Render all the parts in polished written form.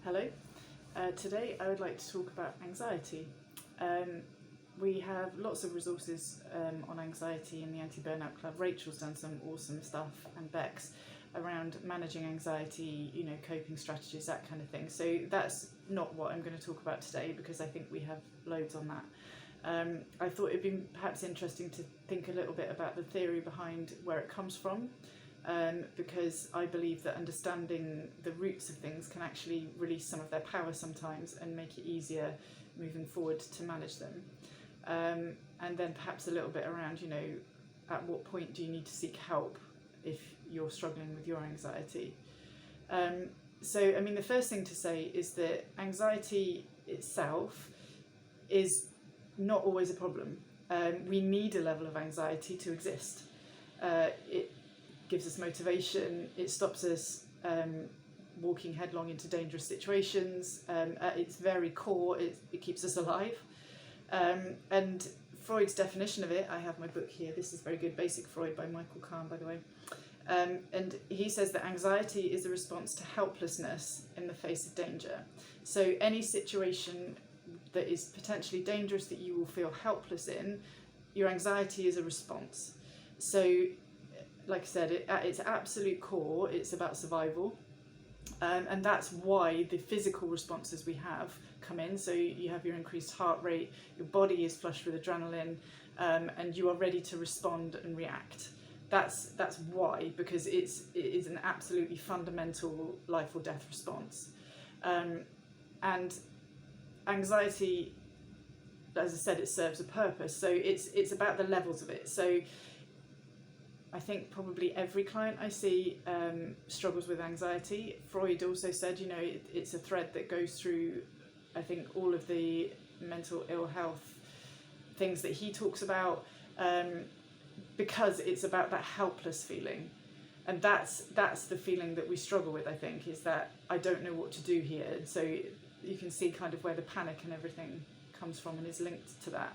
Hello. Today I would like to talk about anxiety. We have lots of resources on anxiety in the Anti-Burnout Club. Rachel's done some awesome stuff, and Bex, around managing anxiety, coping strategies, that kind of thing. So that's not what I'm going to talk about today, because I think we have loads on that. I thought it'd be perhaps interesting to think a little bit about the theory behind where it comes from. Because I believe that understanding the roots of things can actually release some of their power sometimes and make it easier moving forward to manage them. And then perhaps a little bit around, at what point do you need to seek help if you're struggling with your anxiety? The first thing to say is that anxiety itself is not always a problem. We need a level of anxiety to exist. It gives us motivation, it stops us walking headlong into dangerous situations. At its very core, it keeps us alive. And Freud's definition of it, I have my book here, this is very good, Basic Freud by Michael Kahn, by the way. And he says that anxiety is a response to helplessness in the face of danger. So any situation that is potentially dangerous that you will feel helpless in, your anxiety is a response. So like I said, at its absolute core, it's about survival. And that's why the physical responses we have come in. So you have your increased heart rate, your body is flushed with adrenaline, and you are ready to respond and react. That's why, because it is an absolutely fundamental life or death response. And anxiety, as I said, it serves a purpose. So it's about the levels of it. So I think probably every client I see struggles with anxiety. Freud also said, it's a thread that goes through, I think, all of the mental ill health things that he talks about, because it's about that helpless feeling. And that's the feeling that we struggle with, I think, is that I don't know what to do here. And so you can see kind of where the panic and everything comes from and is linked to that.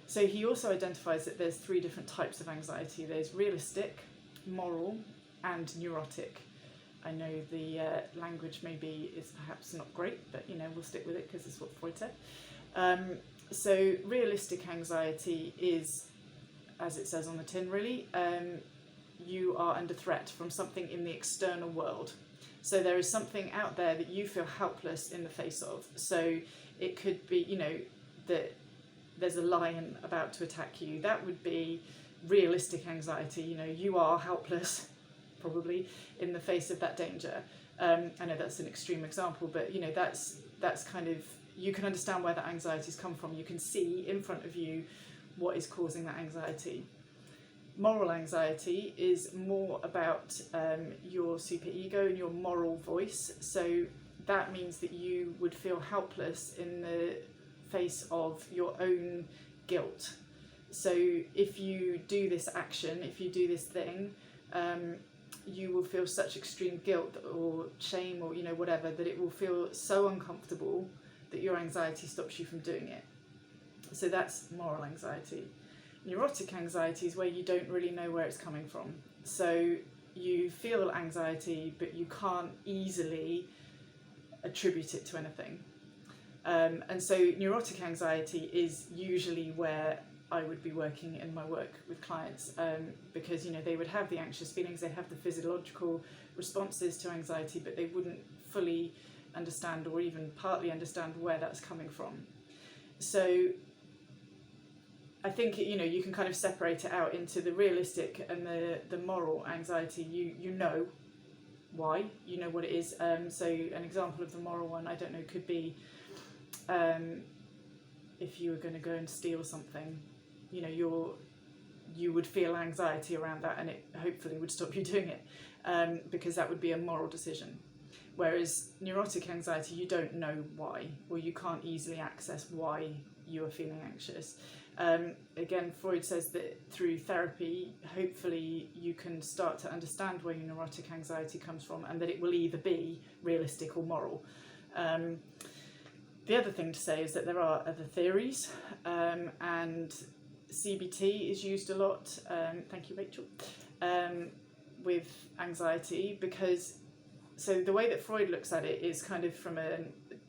So he also identifies that there's 3 different types of anxiety. There's realistic, moral, and neurotic. I know the language maybe is perhaps not great, but we'll stick with it because it's what Freud said. So realistic anxiety is, as it says on the tin really, you are under threat from something in the external world. So there is something out there that you feel helpless in the face of. So it could be, that there's a lion about to attack you. That would be realistic anxiety. You are helpless, probably, in the face of that danger. I know that's an extreme example, but that's kind of, you can understand where that anxiety's come from. You can see in front of you what is causing that anxiety. Moral anxiety is more about your superego and your moral voice. So that means that you would feel helpless in the face of your own guilt. So if you do this action, if you do this thing, you will feel such extreme guilt or shame or whatever, that it will feel so uncomfortable that your anxiety stops you from doing it. So that's moral anxiety. Neurotic anxiety is where you don't really know where it's coming from. So you feel anxiety, but you can't easily attribute it to anything. And so neurotic anxiety is usually where I would be working in my work with clients, because they would have the anxious feelings, they have the physiological responses to anxiety, but they wouldn't fully understand or even partly understand where that's coming from. So I think you can kind of separate it out into the realistic and the moral anxiety. You know why, you know what it is. So an example of the moral one, I don't know, could be if you were going to go and steal something, you would feel anxiety around that, and it hopefully would stop you doing it, because that would be a moral decision. Whereas neurotic anxiety, you don't know why, or you can't easily access why you are feeling anxious. Again, Freud says that through therapy, hopefully you can start to understand where your neurotic anxiety comes from, and that it will either be realistic or moral. The other thing to say is that there are other theories, and CBT is used a lot, thank you Rachel, with anxiety, because So the way that Freud looks at it is kind of from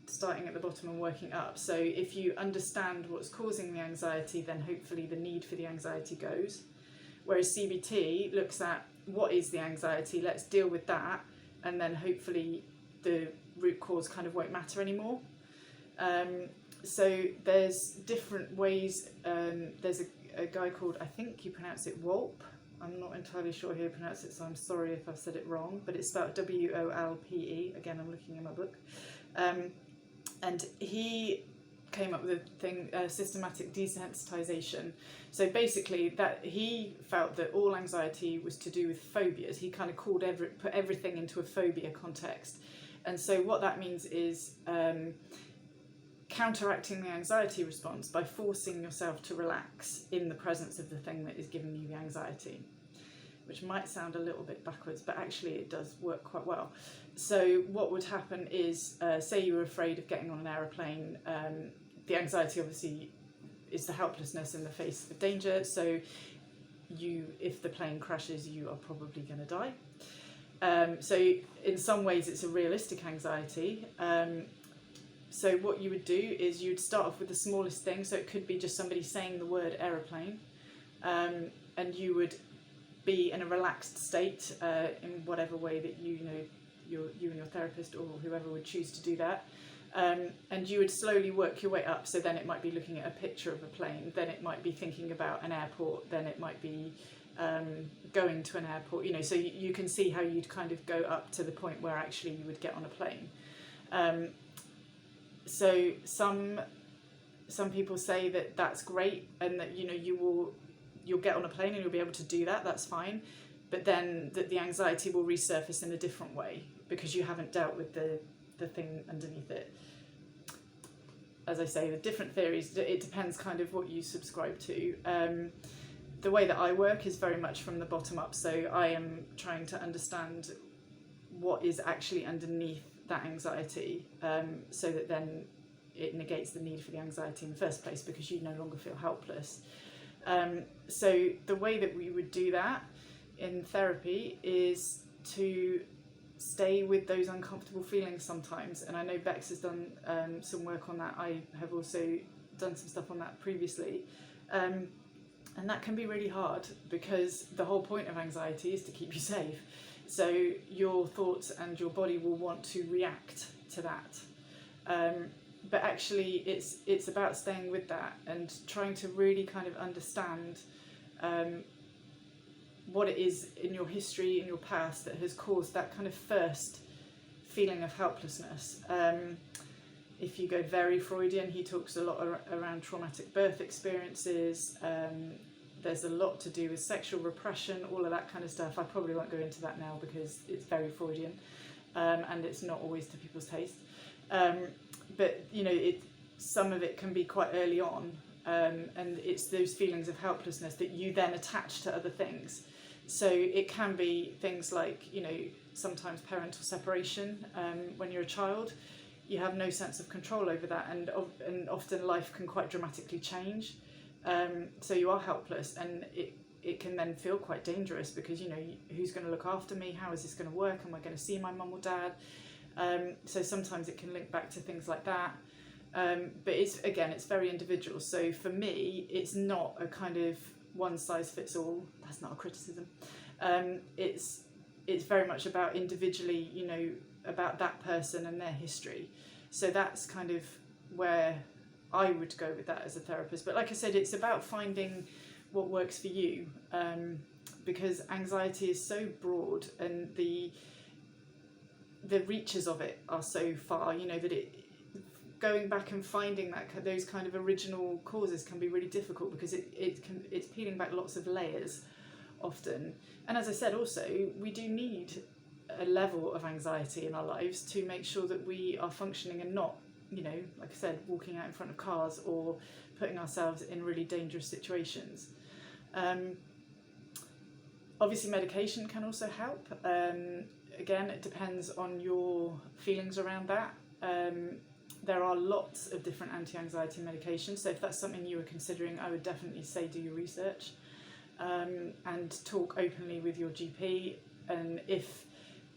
starting at the bottom and working up. So if you understand what's causing the anxiety, then hopefully the need for the anxiety goes. Whereas CBT looks at what is the anxiety, let's deal with that, and then hopefully the root cause kind of won't matter anymore. So there's different ways. There's a guy called, I think you pronounce it Wolpe. I'm not entirely sure how you pronounce it, so I'm sorry if I've said it wrong, but it's spelled Wolpe. Again, I'm looking in my book. And he came up with a thing, systematic desensitization. So basically, that he felt that all anxiety was to do with phobias. He kind of put everything into a phobia context. And so what that means is counteracting the anxiety response by forcing yourself to relax in the presence of the thing that is giving you the anxiety, which might sound a little bit backwards, but actually it does work quite well. So what would happen is, say you were afraid of getting on an aeroplane, the anxiety obviously is the helplessness in the face of danger, so if the plane crashes, you are probably going to die. So in some ways it's a realistic anxiety. So what you would do is you'd start off with the smallest thing, so it could be just somebody saying the word aeroplane, and you would be in a relaxed state in whatever way that you and your therapist or whoever would choose to do that, and you would slowly work your way up. So then it might be looking at a picture of a plane, then it might be thinking about an airport, then it might be going to an airport, so you can see how you'd kind of go up to the point where actually you would get on a plane. So some people say that that's great, and that you'll get on a plane and you'll be able to do that, that's fine, but then that the anxiety will resurface in a different way because you haven't dealt with the thing underneath it. As I say, the different theories, it depends kind of what you subscribe to. The way that I work is very much from the bottom up, so I am trying to understand what is actually underneath that anxiety, so that then it negates the need for the anxiety in the first place because you no longer feel helpless. So the way that we would do that in therapy is to stay with those uncomfortable feelings sometimes, and I know Bex has done some work on that. I have also done some stuff on that previously, and that can be really hard because the whole point of anxiety is to keep you safe. So your thoughts and your body will want to react to that. But actually it's about staying with that and trying to really kind of understand what it is in your history, in your past, that has caused that kind of first feeling of helplessness. If you go very Freudian, he talks a lot around traumatic birth experiences. There's a lot to do with sexual repression, all of that kind of stuff. I probably won't go into that now because it's very Freudian, and it's not always to people's taste. But some of it can be quite early on, and it's those feelings of helplessness that you then attach to other things. So it can be things like, sometimes parental separation. When you're a child, you have no sense of control over that, and often life can quite dramatically change. So you are helpless, and it can then feel quite dangerous because who's going to look after me? How is this going to work? Am I going to see my mum or dad? So sometimes it can link back to things like that. But it's very individual. So for me, it's not a kind of one size fits all. That's not a criticism. It's very much about individually, about that person and their history. So that's kind of where I would go with that as a therapist. But like I said, it's about finding what works for you, because anxiety is so broad and the reaches of it are so far, that going back and finding those kind of original causes can be really difficult because it's peeling back lots of layers often. And as I said, also we do need a level of anxiety in our lives to make sure that we are functioning and not, like I said, walking out in front of cars or putting ourselves in really dangerous situations. Obviously medication can also help. Again, it depends on your feelings around that. There are lots of different anti-anxiety medications, so if that's something you were considering, I would definitely say do your research, and talk openly with your GP. And if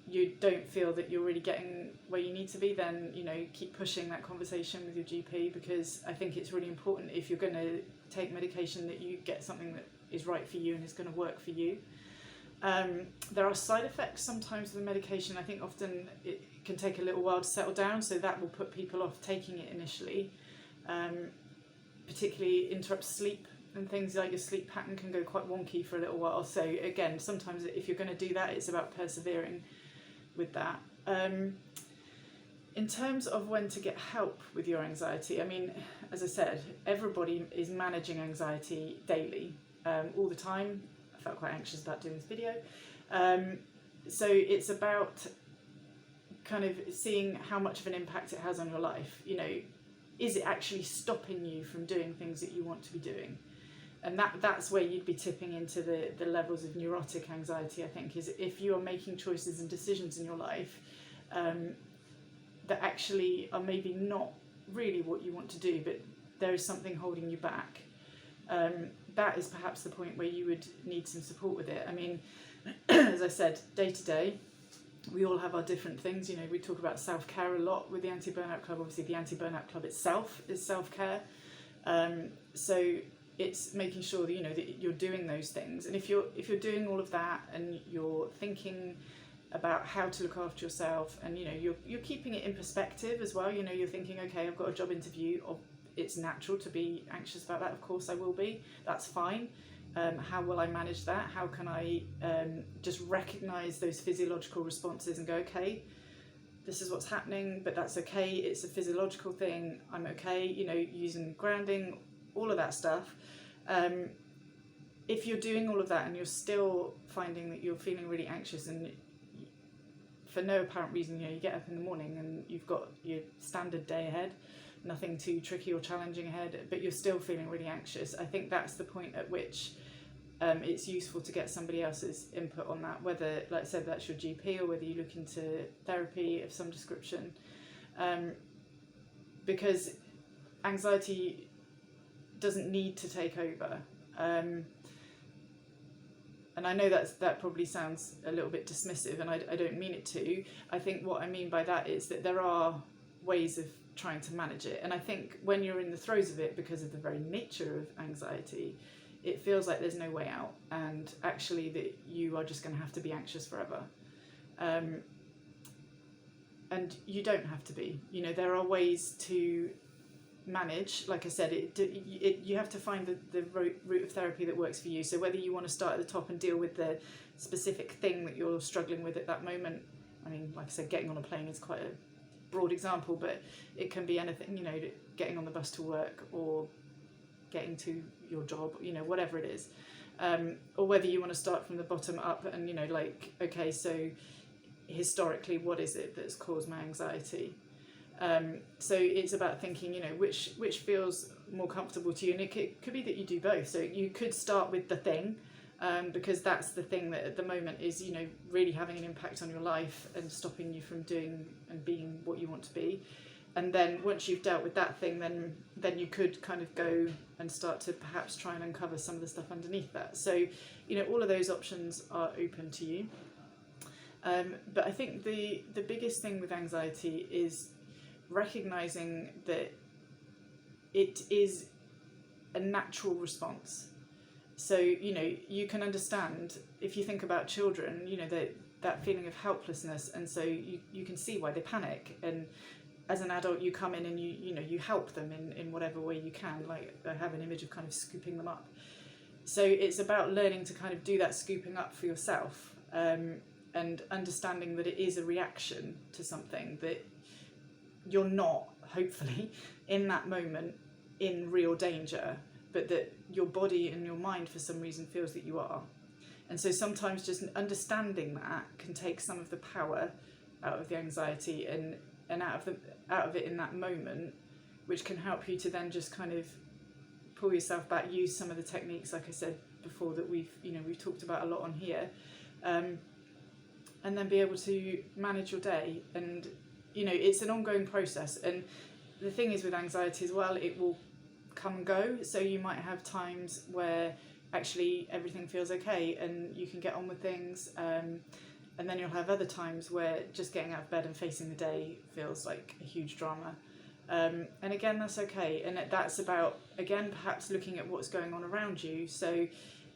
you don't feel that you're really getting where you need to be, then keep pushing that conversation with your GP, because I think it's really important, if you're going to take medication, that you get something that is right for you and is going to work for you. There are side effects sometimes with the medication. I think often it can take a little while to settle down, so that will put people off taking it initially. Particularly interrupts sleep, and things like your sleep pattern can go quite wonky for a little while. So again, sometimes if you're going to do that, it's about persevering with that. In terms of when to get help with your anxiety, I mean, as I said, everybody is managing anxiety daily, all the time. I felt quite anxious about doing this video. So it's about kind of seeing how much of an impact it has on your life. Is it actually stopping you from doing things that you want to be doing? And that's where you'd be tipping into the levels of neurotic anxiety, I think, is if you are making choices and decisions in your life that actually are maybe not really what you want to do, but there is something holding you back. That is perhaps the point where you would need some support with it. I mean, as I said, day to day, we all have our different things. We talk about self-care a lot with the Anti-Burnout Club. Obviously, the Anti-Burnout Club itself is self-care. So it's making sure that that you're doing those things. And if you're doing all of that and you're thinking about how to look after yourself, and you're keeping it in perspective as well. You're thinking, okay, I've got a job interview. It's natural to be anxious about that. Of course, I will be. That's fine. How will I manage that? How can I just recognise those physiological responses and go, okay, this is what's happening, but that's okay. It's a physiological thing. I'm okay. Using grounding, all of that stuff. If you're doing all of that and you're still finding that you're feeling really anxious, and for no apparent reason, you get up in the morning and you've got your standard day ahead, nothing too tricky or challenging ahead, but you're still feeling really anxious, I think that's the point at which it's useful to get somebody else's input on that, whether, like I said, that's your GP or whether you look into therapy of some description, because anxiety doesn't need to take over. And I know that probably sounds a little bit dismissive, and I don't mean it to. I think what I mean by that is that there are ways of trying to manage it. And I think when you're in the throes of it, because of the very nature of anxiety, it feels like there's no way out, and actually that you are just going to have to be anxious forever. And you don't have to be. There are ways to manage. Like I said, you have to find the route of therapy that works for you. So whether you want to start at the top and deal with the specific thing that you're struggling with at that moment, I mean, like I said, getting on a plane is quite a broad example, but it can be anything, getting on the bus to work or getting to your job, whatever it is, or whether you want to start from the bottom up and okay, so historically, what is it that's caused my anxiety? So it's about thinking, which feels more comfortable to you, and it could be that you do both. So you could start with the thing, because that's the thing that at the moment is, really having an impact on your life and stopping you from doing and being what you want to be. And then once you've dealt with that thing, then you could kind of go and start to perhaps try and uncover some of the stuff underneath that. So, all of those options are open to you. But I think the biggest thing with anxiety is recognizing that it is a natural response. So, you can understand, if you think about children, that feeling of helplessness, and so you can see why they panic. And as an adult, you come in and you help them in whatever way you can. Like, I have an image of kind of scooping them up. So it's about learning to kind of do that scooping up for yourself, and understanding that it is a reaction to something, that you're not, hopefully, in that moment in real danger, but that your body and your mind for some reason feels that you are. And so sometimes just understanding that can take some of the power out of the anxiety and out of it in that moment, which can help you to then just kind of pull yourself back, use some of the techniques, like I said before, that we've talked about a lot on here, and then be able to manage your day. And it's an ongoing process, and the thing is with anxiety as well, it will come and go. So you might have times where actually everything feels okay and you can get on with things, And then you'll have other times where just getting out of bed and facing the day feels like a huge drama. And again, that's okay. And that's about, again, perhaps looking at what's going on around you. So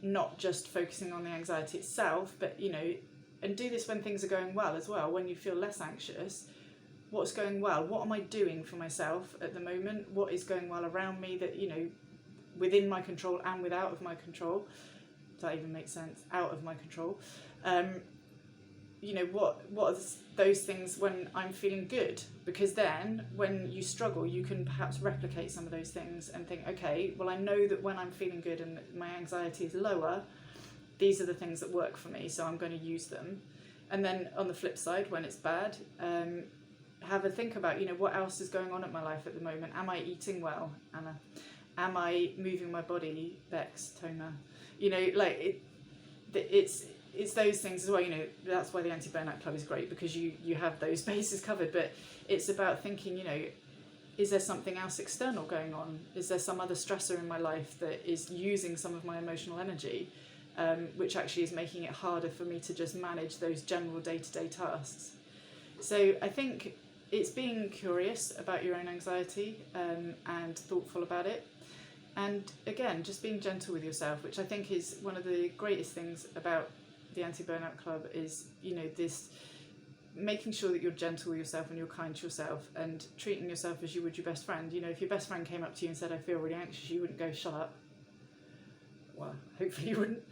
not just focusing on the anxiety itself, but, you know, and do this when things are going well as well. When you feel less anxious, what's going well? What am I doing for myself at the moment? What is going well around me that, you know, within my control and without of my control? Does that even make sense? Out of my control. You know, what are those things when I'm feeling good? Because then when you struggle, you can perhaps replicate some of those things and think, okay, well, I know that when I'm feeling good and my anxiety is lower, these are the things that work for me, so I'm going to use them. And then on the flip side, when it's bad, have a think about, you know, what else is going on in my life at the moment? Am I eating well, Anna? Am I moving my body, Bex, Toma? You know, like it's those things as well. You know, that's why the Anti-Burnout Club is great, because you have those bases covered. But it's about thinking, you know, is there something else external going on? Is there some other stressor in my life that is using some of my emotional energy, which actually is making it harder for me to just manage those general day-to-day tasks? So I think it's being curious about your own anxiety and thoughtful about it. And again, just being gentle with yourself, which I think is one of the greatest things about the Anti-Burnout Club, is, you know, this making sure that you're gentle with yourself and you're kind to yourself and treating yourself as you would your best friend. You know, if your best friend came up to you and said, I feel really anxious, you wouldn't go, shut up. Well, hopefully you wouldn't.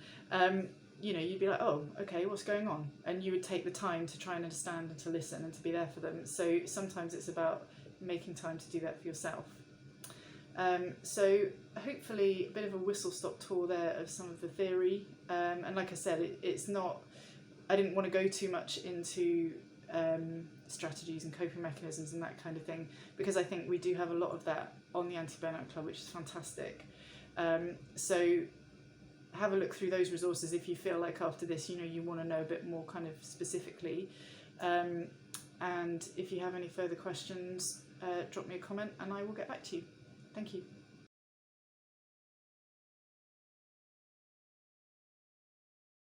You know, you'd be like, oh, okay, what's going on? And you would take the time to try and understand and to listen and to be there for them. So sometimes it's about making time to do that for yourself. So hopefully a bit of a whistle-stop tour there of some of the theory. And like I said, it's not, I didn't want to go too much into strategies and coping mechanisms and that kind of thing, because I think we do have a lot of that on the Anti-Burnout Club, which is fantastic. So have a look through those resources if you feel like after this, you know, you want to know a bit more kind of specifically. And if you have any further questions, drop me a comment and I will get back to you. Thank you.